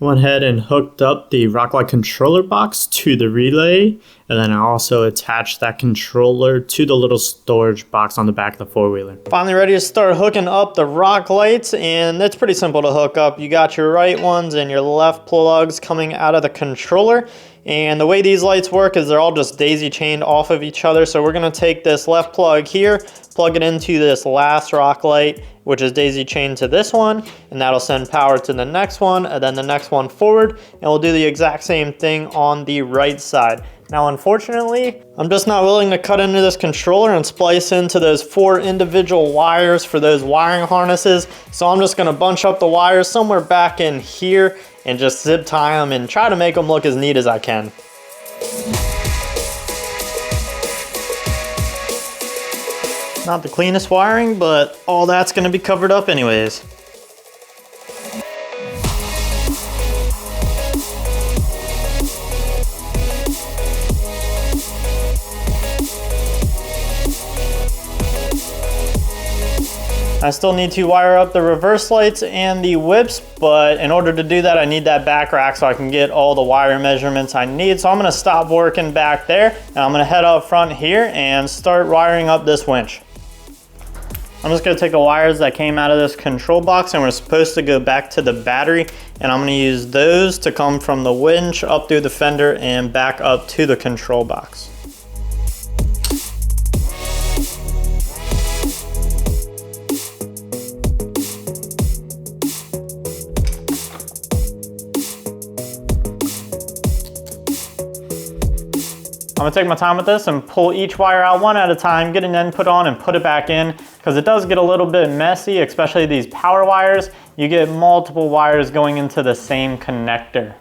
Went ahead and hooked up the Rocklite controller box to the relay, and then I also attached that controller to the little storage box on the back of the four-wheeler. Finally ready to start hooking up the Rocklites, and it's pretty simple to hook up. You got your right ones and your left plugs coming out of the controller. And the way these lights work is they're all just daisy chained off of each other. So we're gonna take this left plug here, plug it into this last Rocklite, which is daisy chained to this one, and that'll send power to the next one, and then the next one forward, and we'll do the exact same thing on the right side. Now, unfortunately, I'm just not willing to cut into this controller and splice into those 4 individual wires for those wiring harnesses. So I'm just gonna bunch up the wires somewhere back in here and just zip tie them and try to make them look as neat as I can. Not the cleanest wiring, but all that's gonna be covered up anyways. I still need to wire up the reverse lights and the whips, but in order to do that, I need that back rack so I can get all the wire measurements I need. So I'm gonna stop working back there, and I'm gonna head up front here and start wiring up this winch. I'm just gonna take the wires that came out of this control box and we're supposed to go back to the battery, and I'm gonna use those to come from the winch up through the fender and back up to the control box. I'm gonna take my time with this and pull each wire out one at a time, get an end put on and put it back in, because it does get a little bit messy, especially these power wires. You get multiple wires going into the same connector.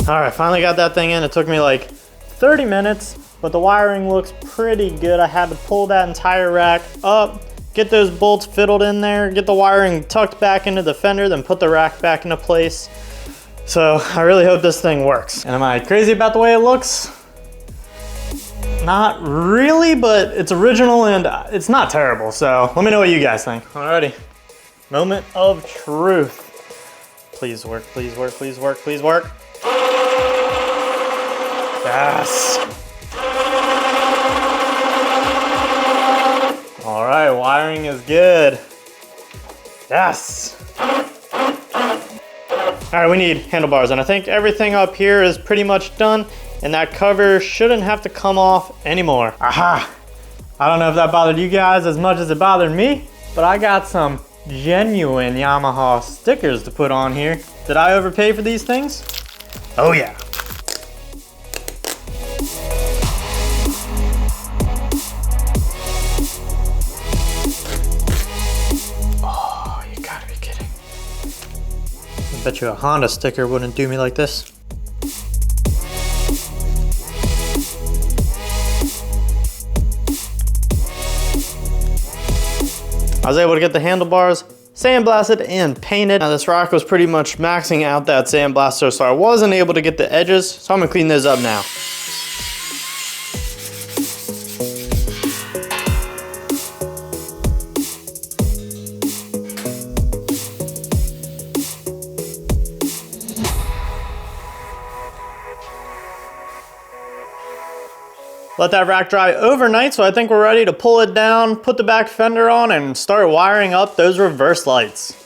All right, finally got that thing in. It took me like 30 minutes, but the wiring looks pretty good. I had to pull that entire rack up, get those bolts fiddled in there, get the wiring tucked back into the fender, then put the rack back into place. So I really hope this thing works. And am I crazy about the way it looks? Not really, but it's original and it's not terrible. So let me know what you guys think. Alrighty, moment of truth. Please work, please work, please work, please work. Yes. All right, wiring is good. Yes. All right, we need handlebars, and I think everything up here is pretty much done, and that cover shouldn't have to come off anymore. Aha. I don't know if that bothered you guys as much as it bothered me, but I got some genuine Yamaha stickers to put on here. Did I overpay for these things? Oh yeah. Oh, you gotta be kidding. I bet you a Honda sticker wouldn't do me like this. I was able to get the handlebars sandblasted and painted. Now this rock was pretty much maxing out that sandblaster, so I wasn't able to get the edges, so I'm gonna clean those up now. Let that rack dry overnight, so I think we're ready to pull it down, put the back fender on, and start wiring up those reverse lights.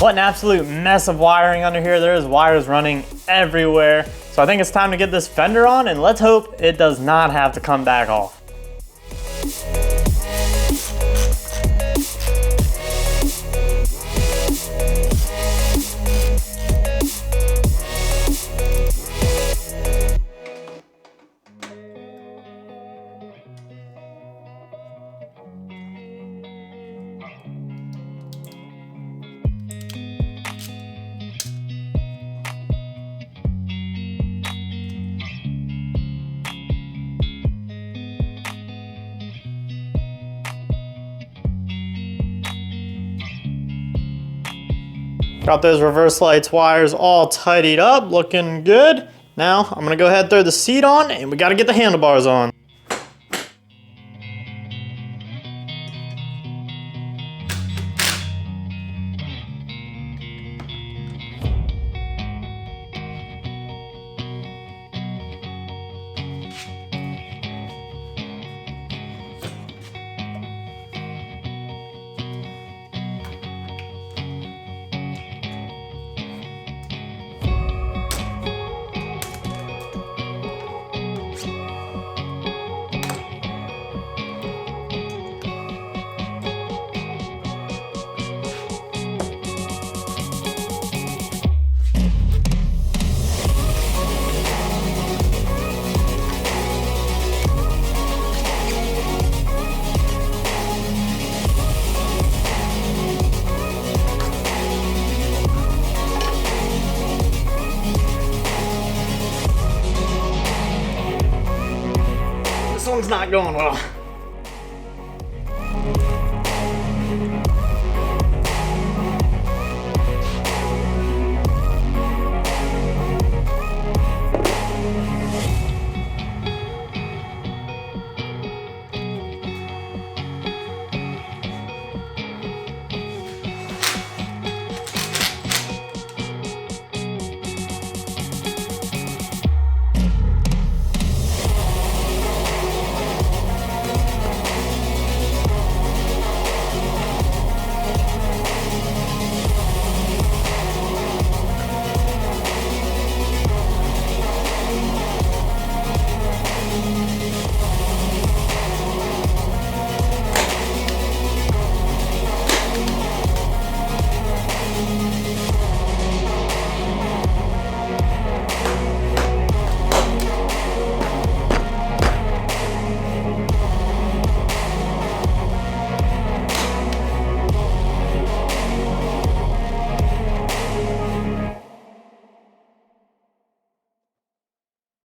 What an absolute mess of wiring under here. There's wires running everywhere. So I think it's time to get this fender on, and let's hope it does not have to come back off. Got those reverse lights wires all tidied up, looking good. Now I'm gonna go ahead and throw the seat on, and we gotta get the handlebars on. This one's not going well.